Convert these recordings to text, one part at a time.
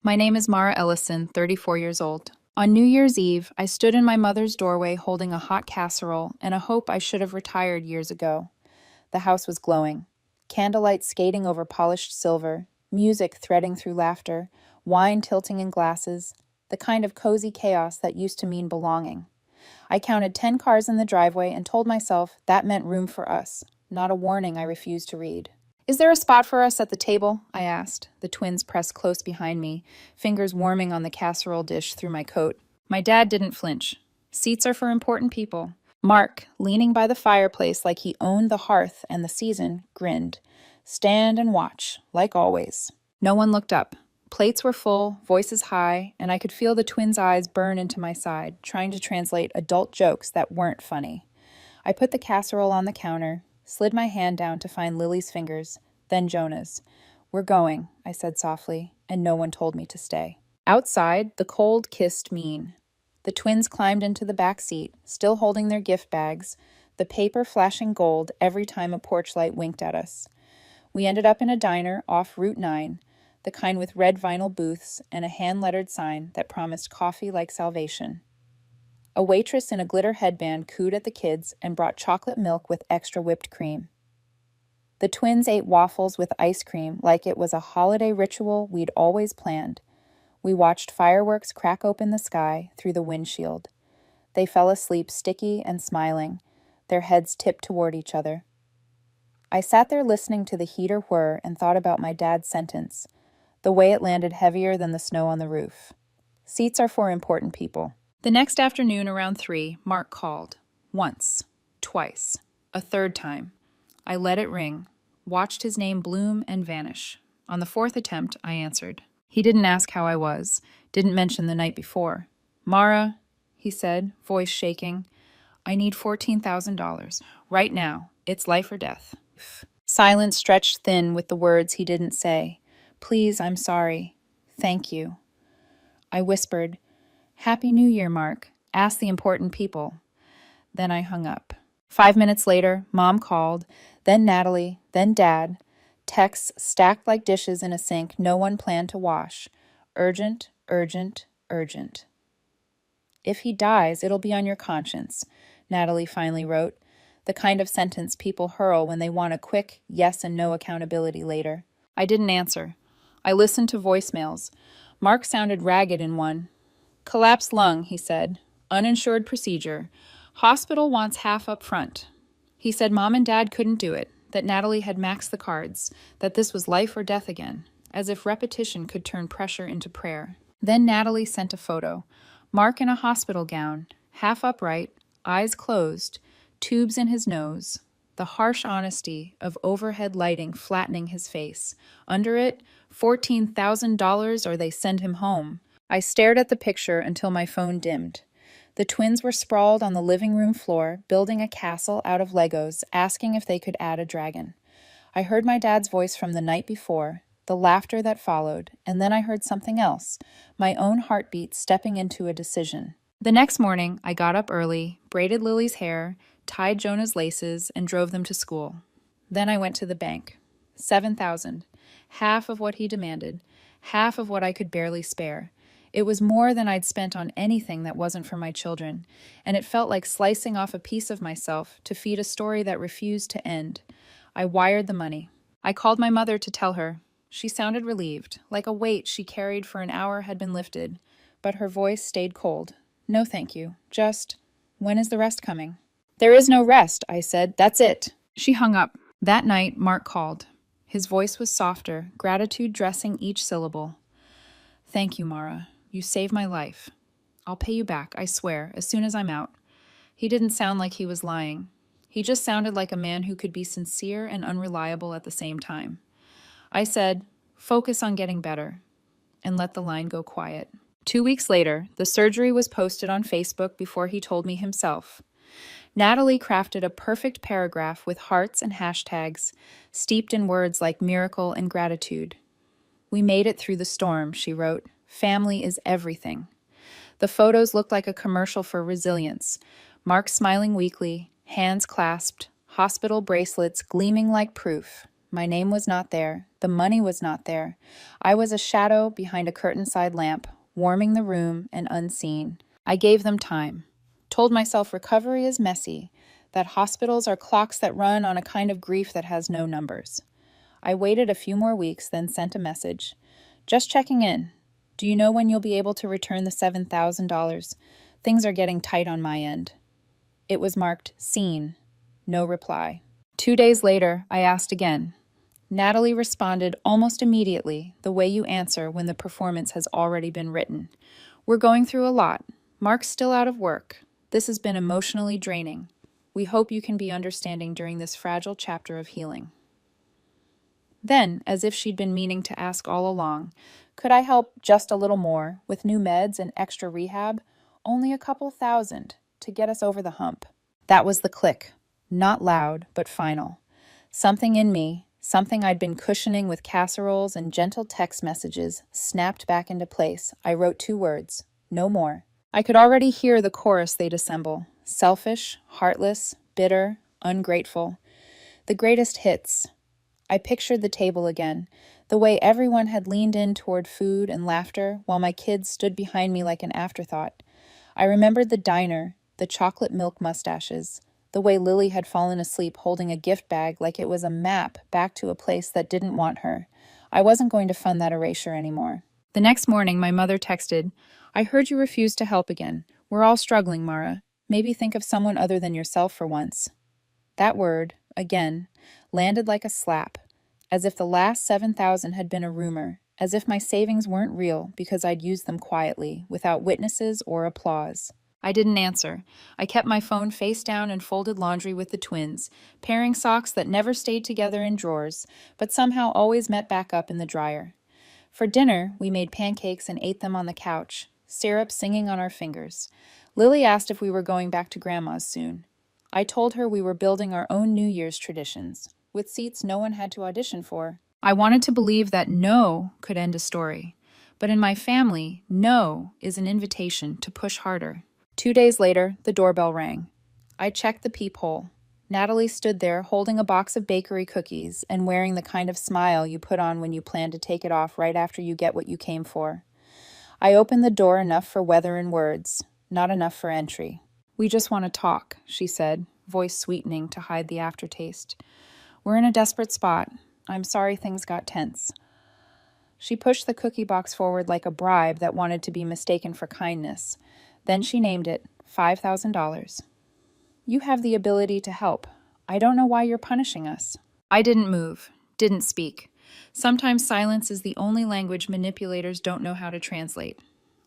My name is Mara Ellison, 34 years old. On New Year's Eve, I stood in my mother's doorway holding a hot casserole and a hope I should have retired years ago. The house was glowing. Candlelight skating over polished silver, music threading through laughter, wine tilting in glasses, the kind of cozy chaos that used to mean belonging. I counted 10 cars in the driveway and told myself that meant room for us, not a warning I refused to read. Is there a spot for us at the table? I asked, the twins pressed close behind me, fingers warming on the casserole dish through my coat. My dad didn't flinch. Seats are for important people. Mark, leaning by the fireplace like he owned the hearth and the season, grinned. Stand and watch, like always. No one looked up. Plates were full, voices high, and I could feel the twins' eyes burn into my side, trying to translate adult jokes that weren't funny. I put the casserole on the counter, slid my hand down to find Lily's fingers, then Jonah's. We're going, I said softly, and no one told me to stay. Outside, the cold kissed mean. The twins climbed into the back seat, still holding their gift bags, the paper flashing gold every time a porch light winked at us. We ended up in a diner off Route 9, the kind with red vinyl booths and a hand-lettered sign that promised coffee like salvation. A waitress in a glitter headband cooed at the kids and brought chocolate milk with extra whipped cream. The twins ate waffles with ice cream like it was a holiday ritual we'd always planned. We watched fireworks crack open the sky through the windshield. They fell asleep sticky and smiling, their heads tipped toward each other. I sat there listening to the heater whir and thought about my dad's sentence, the way it landed heavier than the snow on the roof. Seats are for important people. The next afternoon around 3, Mark called. Once. Twice. A third time. I let it ring, watched his name bloom and vanish. On the 4th attempt, I answered. He didn't ask how I was, didn't mention the night before. Mara, he said, voice shaking, I need $14,000. Right now. It's life or death. Silence stretched thin with the words he didn't say. Please, I'm sorry. Thank you. I whispered, Happy New Year, Mark. Ask the important people. Then I hung up. 5 minutes later, Mom called, then Natalie, then Dad. Texts stacked like dishes in a sink no one planned to wash. Urgent, urgent, urgent. If he dies, it'll be on your conscience, Natalie finally wrote, the kind of sentence people hurl when they want a quick yes and no accountability later. I didn't answer. I listened to voicemails. Mark sounded ragged in one. Collapsed lung, he said. Uninsured procedure. Hospital wants half up front. He said Mom and Dad couldn't do it, that Natalie had maxed the cards, that this was life or death again, as if repetition could turn pressure into prayer. Then Natalie sent a photo. Mark in a hospital gown, half upright, eyes closed, tubes in his nose, the harsh honesty of overhead lighting flattening his face. Under it, $14,000 or they send him home. I stared at the picture until my phone dimmed. The twins were sprawled on the living room floor, building a castle out of Legos, asking if they could add a dragon. I heard my dad's voice from the night before, the laughter that followed, and then I heard something else, my own heartbeat stepping into a decision. The next morning, I got up early, braided Lily's hair, tied Jonah's laces, and drove them to school. Then I went to the bank. $7,000, half of what he demanded, half of what I could barely spare. It was more than I'd spent on anything that wasn't for my children, and it felt like slicing off a piece of myself to feed a story that refused to end. I wired the money. I called my mother to tell her. She sounded relieved, like a weight she carried for an hour had been lifted, but her voice stayed cold. No, thank you. Just, when is the rest coming? There is no rest, I said. That's it. She hung up. That night, Mark called. His voice was softer, gratitude dressing each syllable. Thank you, Mara. You saved my life. I'll pay you back, I swear, as soon as I'm out. He didn't sound like he was lying. He just sounded like a man who could be sincere and unreliable at the same time. I said, focus on getting better, and let the line go quiet. 2 weeks later, the surgery was posted on Facebook before he told me himself. Natalie crafted a perfect paragraph with hearts and hashtags, steeped in words like miracle and gratitude. We made it through the storm, she wrote. Family is everything. The photos looked like a commercial for resilience. Mark smiling weakly, hands clasped, hospital bracelets gleaming like proof. My name was not there. The money was not there. I was a shadow behind a curtain-side lamp, warming the room and unseen. I gave them time. Told myself recovery is messy, that hospitals are clocks that run on a kind of grief that has no numbers. I waited a few more weeks, then sent a message. Just checking in. Do you know when you'll be able to return the $7,000? Things are getting tight on my end. It was marked seen. No reply. 2 days later, I asked again. Natalie responded almost immediately, the way you answer when the performance has already been written. We're going through a lot. Mark's still out of work. This has been emotionally draining. We hope you can be understanding during this fragile chapter of healing. Then, as if she'd been meaning to ask all along, could I help just a little more with new meds and extra rehab? Only a couple thousand to get us over the hump. That was the click. Not loud, but final. Something in me, something I'd been cushioning with casseroles and gentle text messages, snapped back into place. I wrote 2 words. No more. I could already hear the chorus they'd assemble. Selfish, heartless, bitter, ungrateful. The greatest hits. I pictured the table again, the way everyone had leaned in toward food and laughter while my kids stood behind me like an afterthought. I remembered the diner, the chocolate milk mustaches, the way Lily had fallen asleep holding a gift bag like it was a map back to a place that didn't want her. I wasn't going to fund that erasure anymore. The next morning, my mother texted, I heard you refused to help again. We're all struggling, Mara. Maybe think of someone other than yourself for once. That word, again, landed like a slap, as if the last 7,000 had been a rumor, as if my savings weren't real because I'd used them quietly, without witnesses or applause. I didn't answer. I kept my phone face down and folded laundry with the twins, pairing socks that never stayed together in drawers, but somehow always met back up in the dryer. For dinner, we made pancakes and ate them on the couch, syrup singing on our fingers. Lily asked if we were going back to Grandma's soon. I told her we were building our own New Year's traditions, with seats no one had to audition for. I wanted to believe that no could end a story, but in my family, no is an invitation to push harder. 2 days later, the doorbell rang. I checked the peephole. Natalie stood there holding a box of bakery cookies and wearing the kind of smile you put on when you plan to take it off right after you get what you came for. I opened the door enough for weather and words, not enough for entry. We just want to talk, she said, voice sweetening to hide the aftertaste. We're in a desperate spot. I'm sorry things got tense. She pushed the cookie box forward like a bribe that wanted to be mistaken for kindness. Then she named it $5,000. You have the ability to help. I don't know why you're punishing us. I didn't move, didn't speak. Sometimes silence is the only language manipulators don't know how to translate.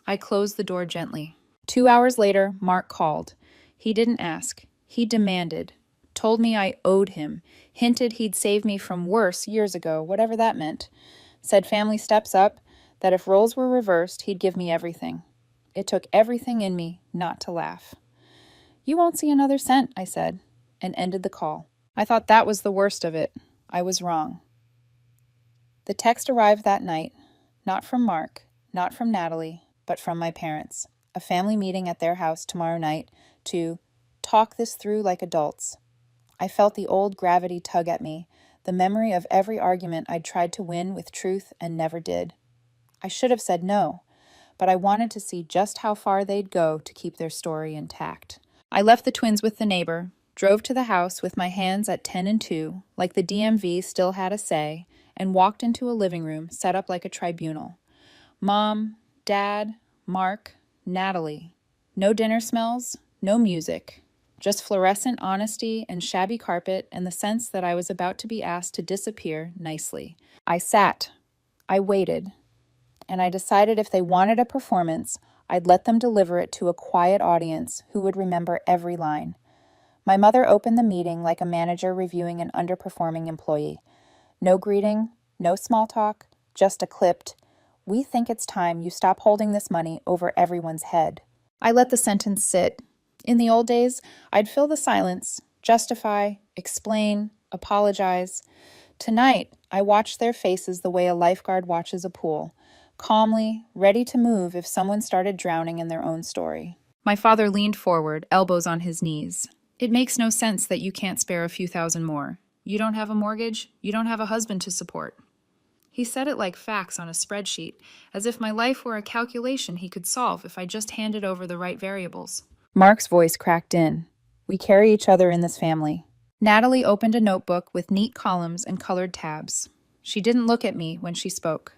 I closed the door gently. 2 hours later, Mark called. He didn't ask. He demanded. Told me I owed him. Hinted he'd saved me from worse years ago, whatever that meant. Said family steps up, that if roles were reversed, he'd give me everything. It took everything in me not to laugh. You won't see another cent, I said, and ended the call. I thought that was the worst of it. I was wrong. The text arrived that night, not from Mark, not from Natalie, but from my parents. A family meeting at their house tomorrow night to talk this through like adults. I felt the old gravity tug at me, the memory of every argument I'd tried to win with truth and never did. I should have said no, but I wanted to see just how far they'd go to keep their story intact. I left the twins with the neighbor, drove to the house with my hands at 10 and 2, like the DMV still had a say, and walked into a living room set up like a tribunal. Mom, Dad, Mark, Natalie. No dinner smells, no music. Just fluorescent honesty and shabby carpet and the sense that I was about to be asked to disappear nicely. I sat. I waited. And I decided if they wanted a performance, I'd let them deliver it to a quiet audience who would remember every line. My mother opened the meeting like a manager reviewing an underperforming employee. No greeting, no small talk, just a clipped, "We think it's time you stop holding this money over everyone's head." I let the sentence sit. In the old days, I'd fill the silence, justify, explain, apologize. Tonight, I watched their faces the way a lifeguard watches a pool, calmly, ready to move if someone started drowning in their own story. My father leaned forward, elbows on his knees. It makes no sense that you can't spare a few thousand more. You don't have a mortgage. You don't have a husband to support. He said it like facts on a spreadsheet, as if my life were a calculation he could solve if I just handed over the right variables. Mark's voice cracked in. We carry each other in this family. Natalie opened a notebook with neat columns and colored tabs. She didn't look at me when she spoke.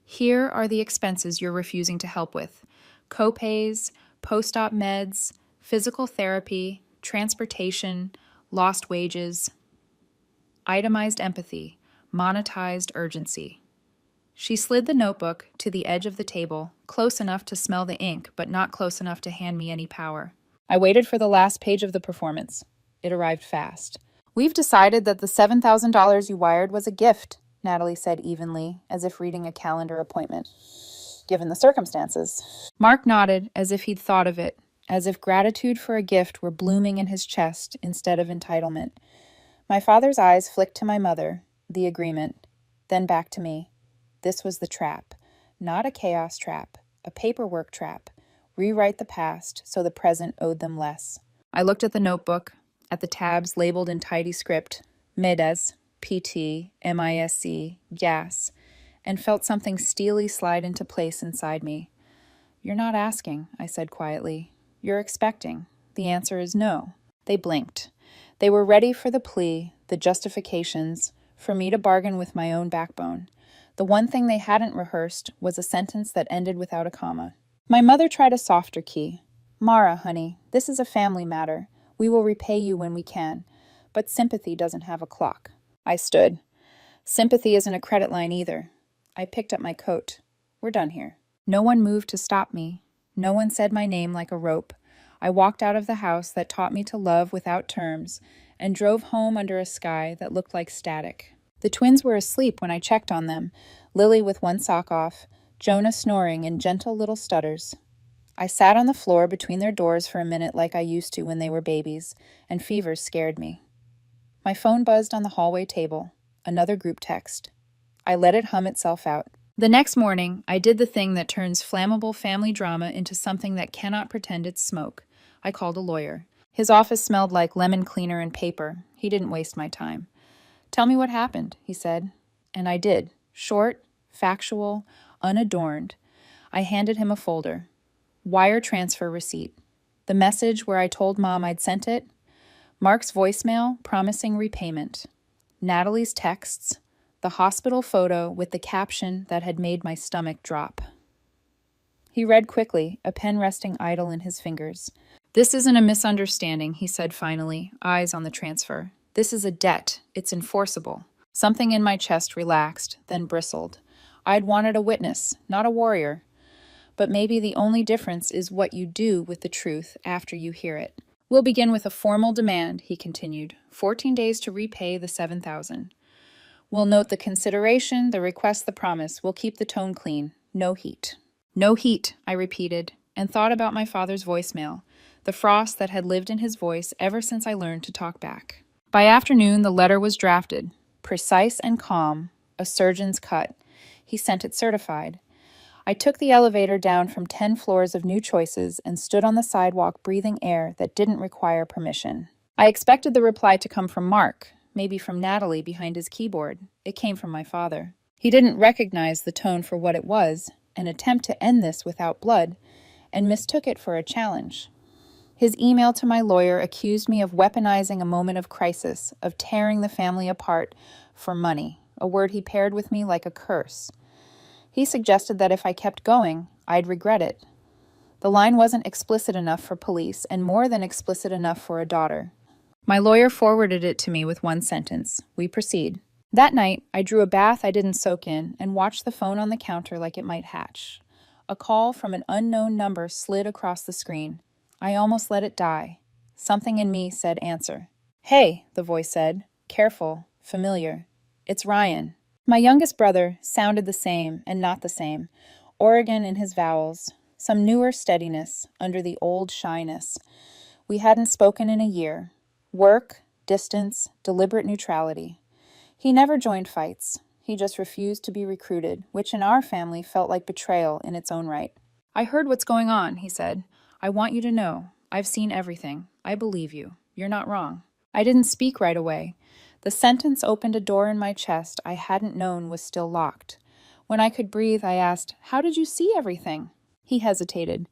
Here are the expenses you're refusing to help with: co-pays, post-op meds, physical therapy, transportation, lost wages, itemized empathy, monetized urgency. She slid the notebook to the edge of the table, close enough to smell the ink, but not close enough to hand me any power. I waited for the last page of the performance. It arrived fast. We've decided that the $7,000 you wired was a gift, Natalie said evenly, as if reading a calendar appointment. Given the circumstances. Mark nodded as if he'd thought of it, as if gratitude for a gift were blooming in his chest instead of entitlement. My father's eyes flicked to my mother, the agreement, then back to me. This was the trap. Not a chaos trap, a paperwork trap. Rewrite the past so the present owed them less. I looked at the notebook, at the tabs labeled in tidy script, MEDES, PT, MISC, gas, and felt something steely slide into place inside me. You're not asking, I said quietly. You're expecting. The answer is no. They blinked. They were ready for the plea, the justifications, for me to bargain with my own backbone. The one thing they hadn't rehearsed was a sentence that ended without a comma. My mother tried a softer key. Mara, honey, this is a family matter. We will repay you when we can. But sympathy doesn't have a clock. I stood. Sympathy isn't a credit line either. I picked up my coat. We're done here. No one moved to stop me. No one said my name like a rope. I walked out of the house that taught me to love without terms and drove home under a sky that looked like static. The twins were asleep when I checked on them, Lily with one sock off, Jonah snoring in gentle little stutters. I sat on the floor between their doors for a minute like I used to when they were babies, and fever scared me. My phone buzzed on the hallway table. Another group text. I let it hum itself out. The next morning, I did the thing that turns flammable family drama into something that cannot pretend it's smoke. I called a lawyer. His office smelled like lemon cleaner and paper. He didn't waste my time. Tell me what happened, he said. And I did. Short, factual, unadorned. I handed him a folder. Wire transfer receipt. The message where I told Mom I'd sent it. Mark's voicemail promising repayment. Natalie's texts. The hospital photo with the caption that had made my stomach drop. He read quickly, a pen resting idle in his fingers. This isn't a misunderstanding, he said finally, eyes on the transfer. This is a debt. It's enforceable. Something in my chest relaxed, then bristled. I'd wanted a witness, not a warrior. But maybe the only difference is what you do with the truth after you hear it. We'll begin with a formal demand, he continued. 14 days to repay the $7,000. We'll note the consideration, the request, the promise. We'll keep the tone clean. No heat. No heat, I repeated, and thought about my father's voicemail, the frost that had lived in his voice ever since I learned to talk back. By afternoon, the letter was drafted. Precise and calm, a surgeon's cut. He sent it certified. I took the elevator down from 10 floors of new choices and stood on the sidewalk breathing air that didn't require permission. I expected the reply to come from Mark, maybe from Natalie behind his keyboard. It came from my father. He didn't recognize the tone for what it was, an attempt to end this without blood, and mistook it for a challenge. His email to my lawyer accused me of weaponizing a moment of crisis, of tearing the family apart for money, a word he paired with me like a curse. He suggested that if I kept going, I'd regret it. The line wasn't explicit enough for police and more than explicit enough for a daughter. My lawyer forwarded it to me with one sentence. We proceed. That night, I drew a bath I didn't soak in and watched the phone on the counter like it might hatch. A call from an unknown number slid across the screen. I almost let it die. Something in me said answer. Hey, the voice said. Careful, familiar. It's Ryan. My youngest brother sounded the same and not the same. Oregon in his vowels. Some newer steadiness under the old shyness. We hadn't spoken in a year. Work, distance, deliberate neutrality. He never joined fights. He just refused to be recruited, which in our family felt like betrayal in its own right. I heard what's going on, he said. I want you to know. I've seen everything. I believe you. You're not wrong. I didn't speak right away. The sentence opened a door in my chest I hadn't known was still locked. When I could breathe, I asked, "How did you see everything?" He hesitated.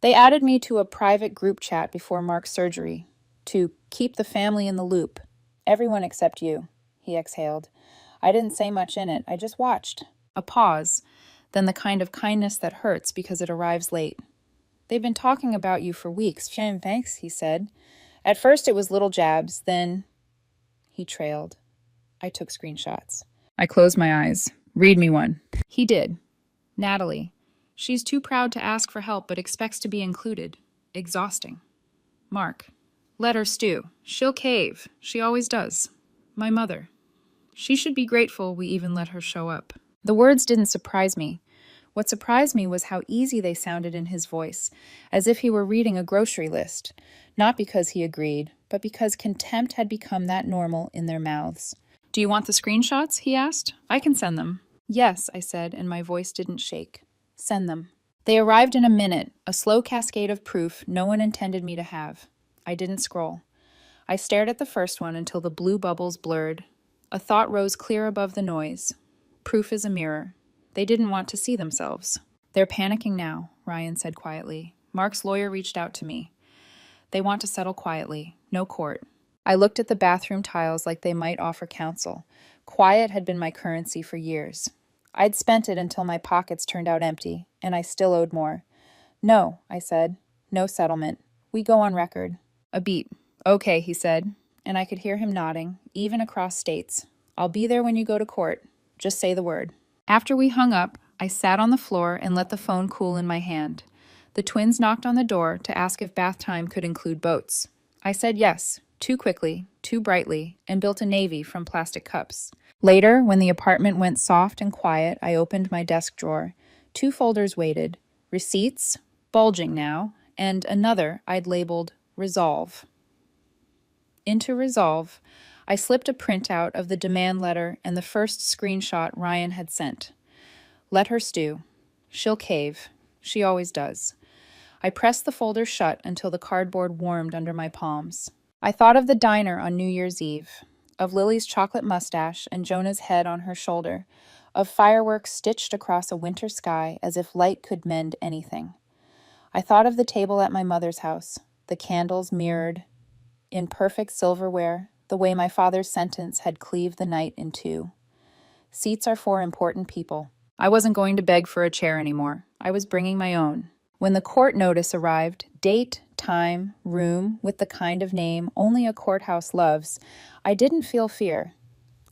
"They added me to a private group chat before Mark's surgery, to keep the family in the loop. Everyone except you," he exhaled. "I didn't say much in it. I just watched." A pause, then the kind of kindness that hurts because it arrives late. "They've been talking about you for weeks." "Shame, thanks," he said. "At first it was little jabs, then—" He trailed. I took screenshots. I closed my eyes. "Read me one." He did. Natalie. "She's too proud to ask for help but expects to be included. Exhausting." Mark. "Let her stew. She'll cave. She always does. My mother. She should be grateful we even let her show up." The words didn't surprise me. What surprised me was how easy they sounded in his voice, as if he were reading a grocery list, not because he agreed, but because contempt had become that normal in their mouths. "Do you want the screenshots?" he asked. "I can send them." "Yes," I said, and my voice didn't shake. "Send them." They arrived in a minute, a slow cascade of proof no one intended me to have. I didn't scroll. I stared at the first one until the blue bubbles blurred. A thought rose clear above the noise. Proof is a mirror. They didn't want to see themselves. "They're panicking now," Ryan said quietly. "Mark's lawyer reached out to me. They want to settle quietly. No court." I looked at the bathroom tiles like they might offer counsel. Quiet had been my currency for years. I'd spent it until my pockets turned out empty, and I still owed more. "No," I said. "No settlement. We go on record." A beat. "Okay," he said, and I could hear him nodding, even across states. "I'll be there when you go to court. Just say the word." After we hung up, I sat on the floor and let the phone cool in my hand. The twins knocked on the door to ask if bath time could include boats. I said yes, too quickly, too brightly, and built a navy from plastic cups. Later, when the apartment went soft and quiet, I opened my desk drawer. 2 folders waited. Receipts, bulging now, and another I'd labeled Resolve. Into Resolve, I slipped a printout of the demand letter and the first screenshot Ryan had sent. "Let her stew. She'll cave. She always does." I pressed the folder shut until the cardboard warmed under my palms. I thought of the diner on New Year's Eve, of Lily's chocolate mustache and Jonah's head on her shoulder, of fireworks stitched across a winter sky as if light could mend anything. I thought of the table at my mother's house, the candles mirrored in perfect silverware, the way my father's sentence had cleaved the night in two. Seats are for important people. I wasn't going to beg for a chair anymore. I was bringing my own. When the court notice arrived, date, time, room, with the kind of name only a courthouse loves, I didn't feel fear.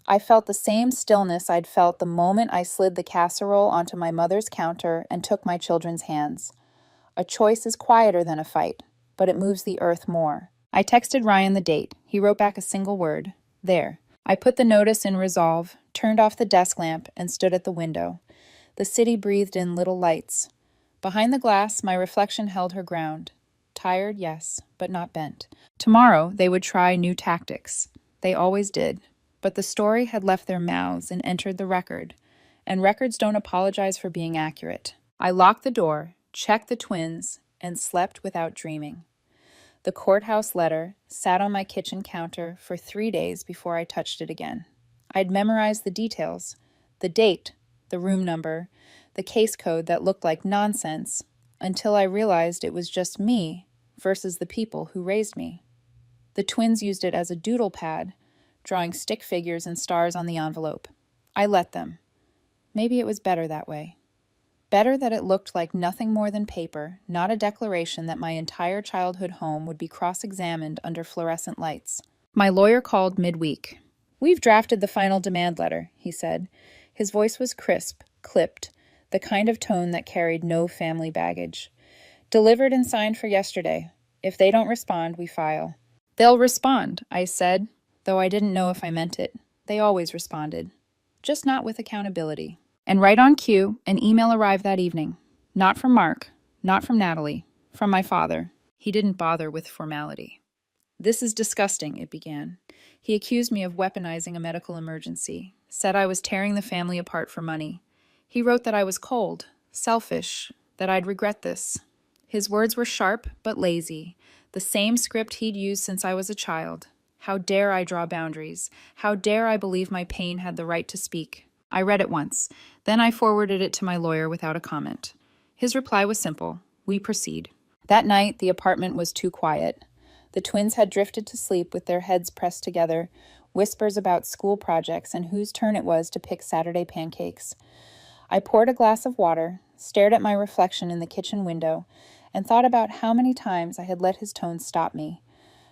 I felt the same stillness I'd felt the moment I slid the casserole onto my mother's counter and took my children's hands. A choice is quieter than a fight, but it moves the earth more. I texted Ryan the date. He wrote back a single word. There. I put the notice in Resolve, turned off the desk lamp, and stood at the window. The city breathed in little lights. Behind the glass, my reflection held her ground. Tired, yes, but not bent. Tomorrow, they would try new tactics. They always did. But the story had left their mouths and entered the record. And records don't apologize for being accurate. I locked the door, checked the twins, and slept without dreaming. The courthouse letter sat on my kitchen counter for 3 days before I touched it again. I'd memorized the details, the date, the room number, the case code that looked like nonsense, until I realized it was just me versus the people who raised me. The twins used it as a doodle pad, drawing stick figures and stars on the envelope. I let them. Maybe it was better that way. Better that it looked like nothing more than paper, not a declaration that my entire childhood home would be cross-examined under fluorescent lights. My lawyer called midweek. "We've drafted the final demand letter," he said. His voice was crisp, clipped, the kind of tone that carried no family baggage. "Delivered and signed for yesterday. If they don't respond, we file." "They'll respond," I said, though I didn't know if I meant it. They always responded. Just not with accountability. And right on cue, an email arrived that evening. Not from Mark, not from Natalie, from my father. He didn't bother with formality. "This is disgusting," it began. He accused me of weaponizing a medical emergency, said I was tearing the family apart for money. He wrote that I was cold, selfish, that I'd regret this. His words were sharp but lazy, the same script he'd used since I was a child. How dare I draw boundaries? How dare I believe my pain had the right to speak? I read it once. Then I forwarded it to my lawyer without a comment. His reply was simple: we proceed. That night, the apartment was too quiet. The twins had drifted to sleep with their heads pressed together, whispers about school projects and whose turn it was to pick Saturday pancakes. I poured a glass of water, stared at my reflection in the kitchen window, and thought about how many times I had let his tone stop me.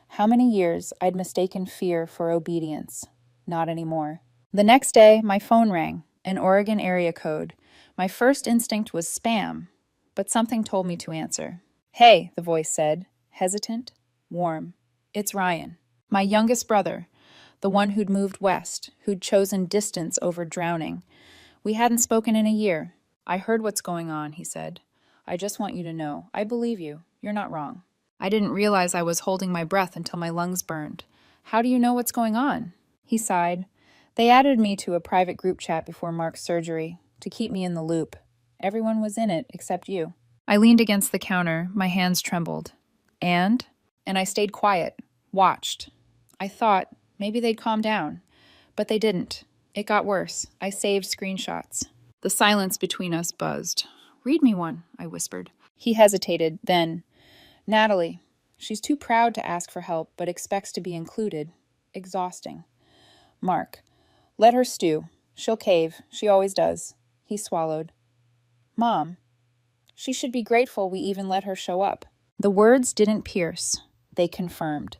How many years I'd mistaken fear for obedience. Not anymore. The next day, my phone rang, an Oregon area code. My first instinct was spam, but something told me to answer. Hey, the voice said, hesitant, warm. It's Ryan, my youngest brother, the one who'd moved west, who'd chosen distance over drowning. We hadn't spoken in a year. I heard what's going on, he said. I just want you to know. I believe you. You're not wrong. I didn't realize I was holding my breath until my lungs burned. How do you know what's going on? He sighed. They added me to a private group chat before Mark's surgery, to keep me in the loop. Everyone was in it except you. I leaned against the counter, my hands trembled. And I stayed quiet, watched. I thought maybe they'd calm down, but they didn't. It got worse. I saved screenshots. The silence between us buzzed. Read me one, I whispered. He hesitated, then, Natalie. She's too proud to ask for help, but expects to be included. Exhausting. Mark. Let her stew. She'll cave. She always does. He swallowed. Mom. She should be grateful we even let her show up. The words didn't pierce. They confirmed.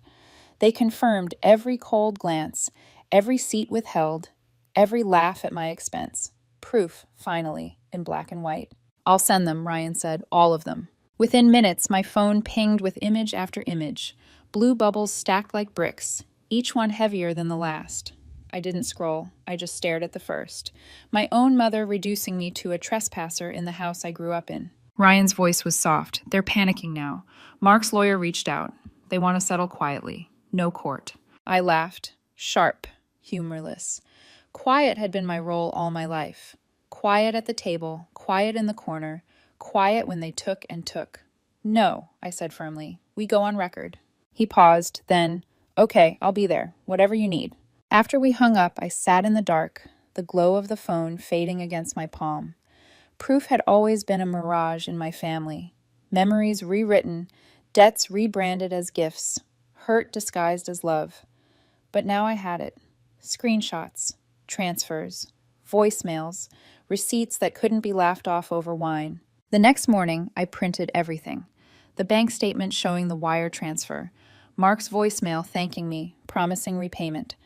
They confirmed every cold glance, every seat withheld, every laugh at my expense. Proof, finally, in black and white. I'll send them, Ryan said, all of them. Within minutes, my phone pinged with image after image, blue bubbles stacked like bricks, each one heavier than the last. I didn't scroll. I just stared at the first. My own mother reducing me to a trespasser in the house I grew up in. Ryan's voice was soft. They're panicking now. Mark's lawyer reached out. They want to settle quietly. No court. I laughed. Sharp. Humorless. Quiet had been my role all my life. Quiet at the table, quiet in the corner, quiet when they took and took. No, I said firmly. We go on record. He paused, then, okay, I'll be there, whatever you need. After we hung up, I sat in the dark, the glow of the phone fading against my palm. Proof had always been a mirage in my family. Memories rewritten, debts rebranded as gifts, hurt disguised as love. But now I had it. Screenshots, transfers, voicemails, receipts that couldn't be laughed off over wine. The next morning, I printed everything. The bank statement showing the wire transfer, Mark's voicemail thanking me, promising repayment,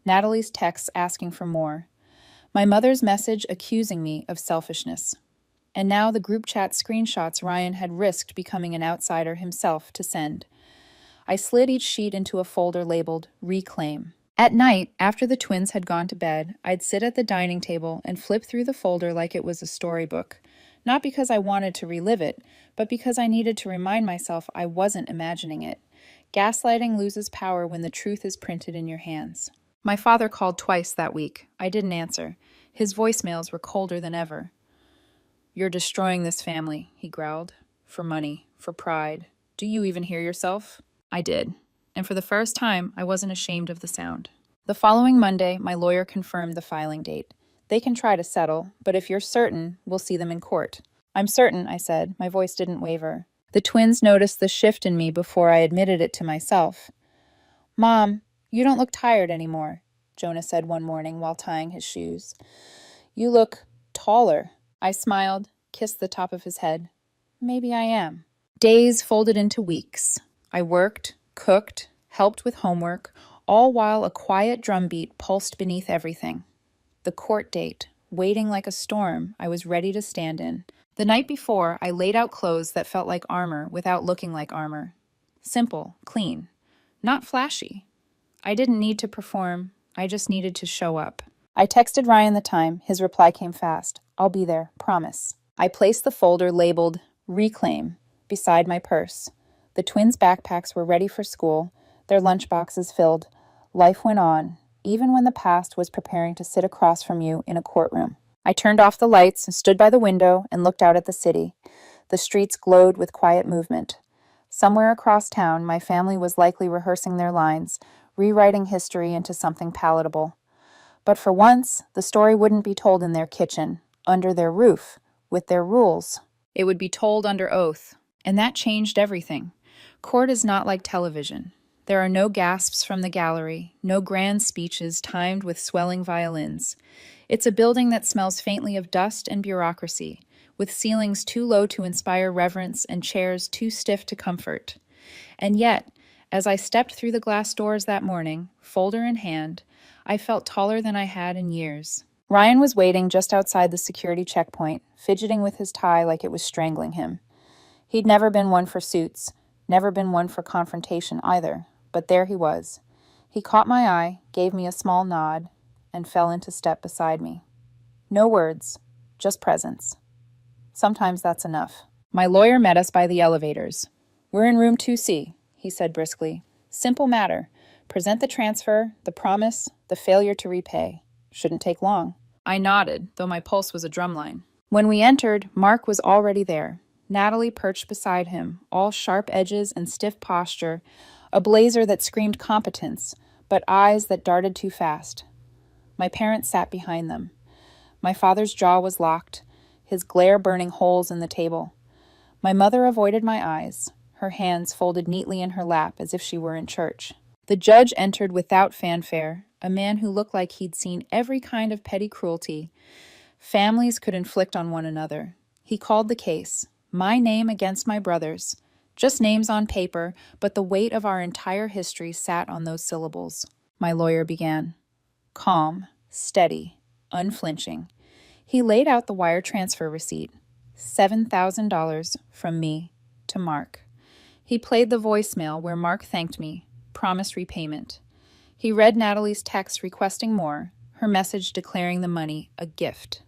Natalie's texts asking for more, my mother's message accusing me of selfishness. And now the group chat screenshots Ryan had risked becoming an outsider himself to send. I slid each sheet into a folder labeled Reclaim. At night, after the twins had gone to bed, I'd sit at the dining table and flip through the folder like it was a storybook. Not because I wanted to relive it, but because I needed to remind myself I wasn't imagining it. Gaslighting loses power when the truth is printed in your hands. My father called twice that week. I didn't answer. His voicemails were colder than ever. You're destroying this family, he growled. For money, for pride. Do you even hear yourself? I did. And for the first time, I wasn't ashamed of the sound. The following Monday, my lawyer confirmed the filing date. They can try to settle, but if you're certain, we'll see them in court. I'm certain, I said. My voice didn't waver. The twins noticed the shift in me before I admitted it to myself. Mom, you don't look tired anymore, Jonah said one morning while tying his shoes. You look taller. I smiled, kissed the top of his head. Maybe I am. Days folded into weeks. I worked, cooked, helped with homework, all while a quiet drumbeat pulsed beneath everything. The court date, waiting like a storm I was ready to stand in. The night before, I laid out clothes that felt like armor without looking like armor. Simple, clean, not flashy. I didn't need to perform, I just needed to show up. I texted Ryan the time. His reply came fast. I'll be there, promise. I placed the folder labeled Reclaim beside my purse. The twins' backpacks were ready for school, their lunchboxes filled. Life went on, even when the past was preparing to sit across from you in a courtroom. I turned off the lights, stood by the window, and looked out at the city. The streets glowed with quiet movement. Somewhere across town, my family was likely rehearsing their lines, rewriting history into something palatable. But for once, the story wouldn't be told in their kitchen, under their roof, with their rules. It would be told under oath, and that changed everything. Court is not like television. There are no gasps from the gallery, no grand speeches timed with swelling violins. It's a building that smells faintly of dust and bureaucracy, with ceilings too low to inspire reverence and chairs too stiff to comfort. And yet, as I stepped through the glass doors that morning, folder in hand, I felt taller than I had in years. Ryan was waiting just outside the security checkpoint, fidgeting with his tie like it was strangling him. He'd never been one for suits, never been one for confrontation either, but there he was. He caught my eye, gave me a small nod, and fell into step beside me. No words, just presence. Sometimes that's enough. My lawyer met us by the elevators. "We're in room 2C, he said briskly. "Simple matter. Present the transfer, the promise, the failure to repay. Shouldn't take long." I nodded, though my pulse was a drumline. When we entered, Mark was already there. Natalie perched beside him, all sharp edges and stiff posture, a blazer that screamed competence, but eyes that darted too fast. My parents sat behind them. My father's jaw was locked, his glare burning holes in the table. My mother avoided my eyes, her hands folded neatly in her lap as if she were in church. The judge entered without fanfare, a man who looked like he'd seen every kind of petty cruelty families could inflict on one another. He called the case, my name against my brother's. Just names on paper, but the weight of our entire history sat on those syllables. My lawyer began. Calm, steady, unflinching. He laid out the wire transfer receipt. $7,000 from me to Mark. He played the voicemail where Mark thanked me, promised repayment. He read Natalie's text requesting more, her message declaring the money a gift.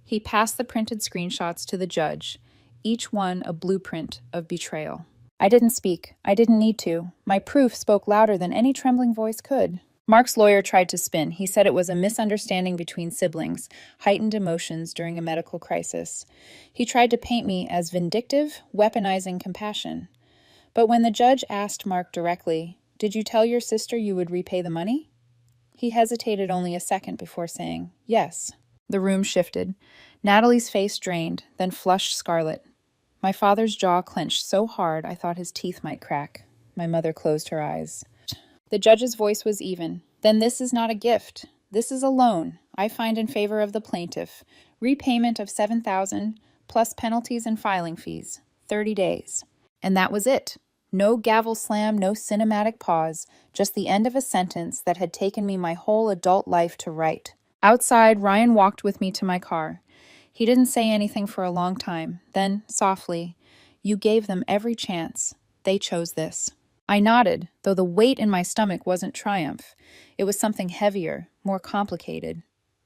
He passed the printed screenshots to the judge, each one a blueprint of betrayal. I didn't speak. I didn't need to. My proof spoke louder than any trembling voice could. Mark's lawyer tried to spin. He said it was a misunderstanding between siblings, heightened emotions during a medical crisis. He tried to paint me as vindictive, weaponizing compassion. But when the judge asked Mark directly, "Did you tell your sister you would repay the money?" he hesitated only a second before saying, "Yes." The room shifted. Natalie's face drained, then flushed scarlet. My father's jaw clenched so hard I thought his teeth might crack. My mother closed her eyes. The judge's voice was even. "Then this is not a gift. This is a loan I find in favor of the plaintiff. Repayment of $7,000 plus penalties and filing fees. 30 days. And that was it. No gavel slam, no cinematic pause, just the end of a sentence that had taken me my whole adult life to write. Outside, Ryan walked with me to my car. He didn't say anything for a long time. Then, softly, "You gave them every chance. They chose this." I nodded, though the weight in my stomach wasn't triumph. It was something heavier, more complicated.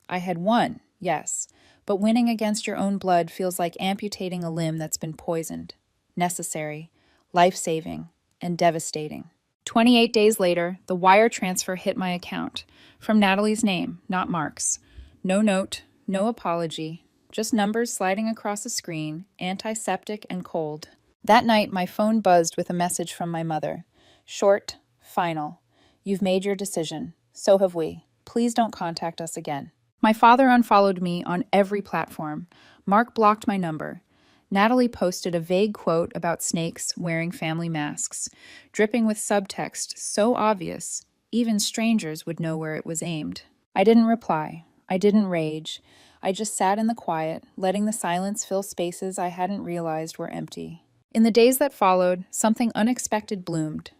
I had won, yes, but winning against your own blood feels like amputating a limb that's been poisoned. Necessary, life-saving, and devastating. 28 days later, the wire transfer hit my account. From Natalie's name, not Mark's. No note, no apology, just numbers sliding across a screen, antiseptic and cold. That night, my phone buzzed with a message from my mother. Short, final. "You've made your decision. So have we. Please don't contact us again." My father unfollowed me on every platform. Mark blocked my number. Natalie posted a vague quote about snakes wearing family masks, dripping with subtext so obvious, even strangers would know where it was aimed. I didn't reply. I didn't rage. I just sat in the quiet, letting the silence fill spaces I hadn't realized were empty. In the days that followed, something unexpected bloomed.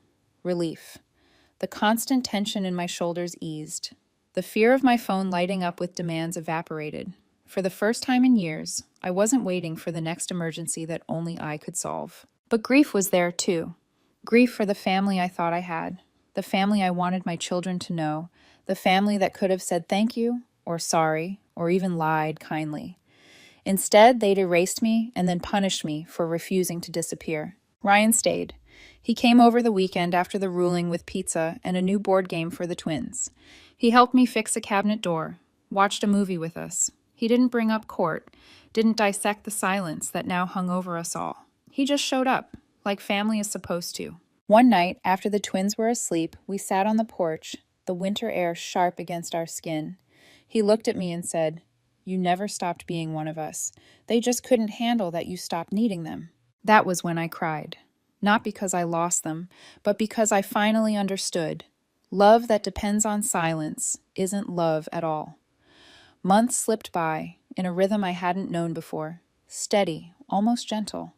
Relief. The constant tension in my shoulders eased. The fear of my phone lighting up with demands evaporated. For the first time in years, I wasn't waiting for the next emergency that only I could solve. But grief was there too. Grief for the family I thought I had, the family I wanted my children to know, the family that could have said thank you, or sorry, or even lied kindly. Instead, they'd erased me and then punished me for refusing to disappear. Ryan stayed. He came over the weekend after the ruling with pizza and a new board game for the twins. He helped me fix a cabinet door, watched a movie with us. He didn't bring up court, didn't dissect the silence that now hung over us all. He just showed up, like family is supposed to. One night, after the twins were asleep, we sat on the porch, the winter air sharp against our skin. He looked at me and said, "You never stopped being one of us. They just couldn't handle that you stopped needing them." That was when I cried. Not because I lost them, but because I finally understood. Love that depends on silence isn't love at all. Months slipped by, in a rhythm I hadn't known before, steady, almost gentle.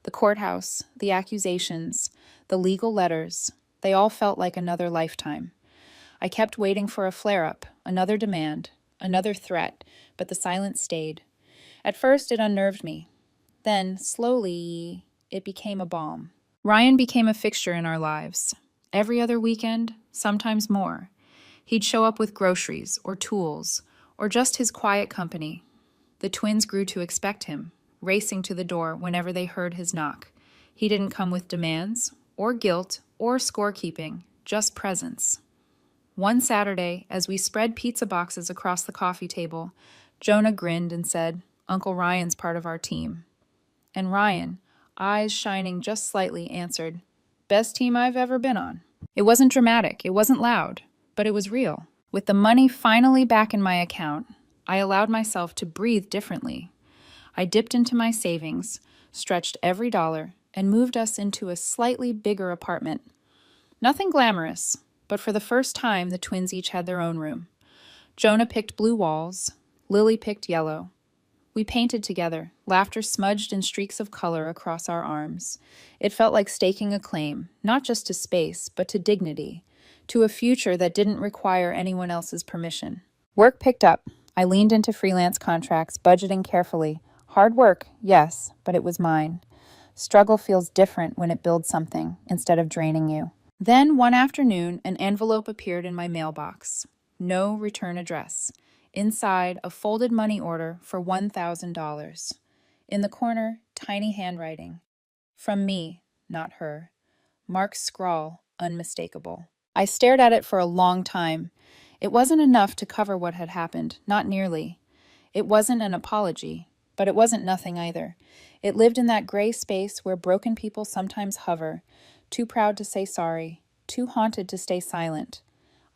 The courthouse, the accusations, the legal letters, they all felt like another lifetime. I kept waiting for a flare-up, another demand, another threat, but the silence stayed. At first, it unnerved me. Then, slowly, it became a balm. Ryan became a fixture in our lives. Every other weekend, sometimes more. He'd show up with groceries or tools, or just his quiet company. The twins grew to expect him, racing to the door whenever they heard his knock. He didn't come with demands, or guilt, or scorekeeping, just presence. One Saturday, as we spread pizza boxes across the coffee table, Jonah grinned and said, "Uncle Ryan's part of our team." And Ryan, eyes shining just slightly, answered, "Best team I've ever been on." It wasn't dramatic, it wasn't loud, but it was real. With the money finally back in my account, I allowed myself to breathe differently. I dipped into my savings, stretched every dollar, and moved us into a slightly bigger apartment. Nothing glamorous, but for the first time, the twins each had their own room. Jonah picked blue walls, Lily picked yellow. We painted together, laughter smudged in streaks of color across our arms. It felt like staking a claim, not just to space, but to dignity, to a future that didn't require anyone else's permission. Work picked up. I leaned into freelance contracts, budgeting carefully. Hard work, yes, but it was mine. Struggle feels different when it builds something, instead of draining you. Then, one afternoon, an envelope appeared in my mailbox. No return address. Inside, a folded money order for $1,000. In the corner, tiny handwriting. From me, not her. Mark's scrawl, unmistakable. I stared at it for a long time. It wasn't enough to cover what had happened, not nearly. It wasn't an apology, but it wasn't nothing either. It lived in that gray space where broken people sometimes hover, too proud to say sorry, too haunted to stay silent.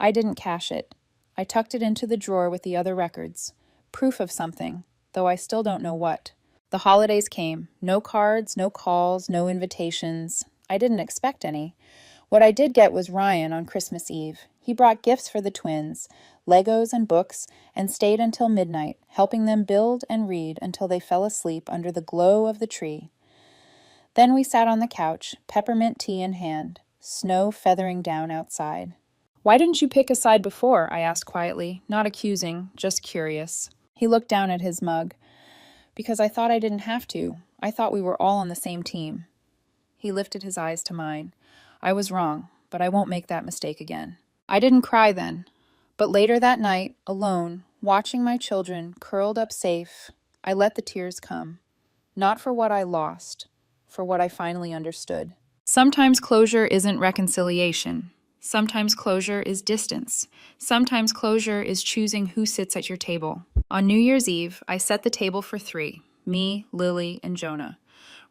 I didn't cash it. I tucked it into the drawer with the other records. Proof of something, though I still don't know what. The holidays came. No cards, no calls, no invitations. I didn't expect any. What I did get was Ryan on Christmas Eve. He brought gifts for the twins, Legos and books, and stayed until midnight, helping them build and read until they fell asleep under the glow of the tree. Then we sat on the couch, peppermint tea in hand, snow feathering down outside. "Why didn't you pick a side before?" I asked quietly, not accusing, just curious. He looked down at his mug. "Because I thought I didn't have to. I thought we were all on the same team." He lifted his eyes to mine. I was wrong, but I won't make that mistake again. I didn't cry then, but later that night, alone, watching my children curled up safe, I let the tears come. Not for what I lost, for what I finally understood. Sometimes closure isn't reconciliation. Sometimes closure is distance. Sometimes closure is choosing who sits at your table. On New Year's Eve, I set the table for 3, me, Lily, and Jonah.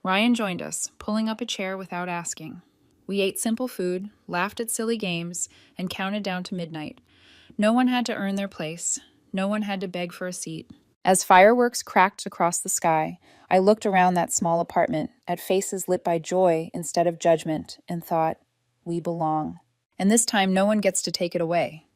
Ryan joined us, pulling up a chair without asking. We ate simple food, laughed at silly games, and counted down to midnight. No one had to earn their place. No one had to beg for a seat. As fireworks cracked across the sky, I looked around that small apartment, at faces lit by joy instead of judgment, and thought, we belong. And this time no one gets to take it away.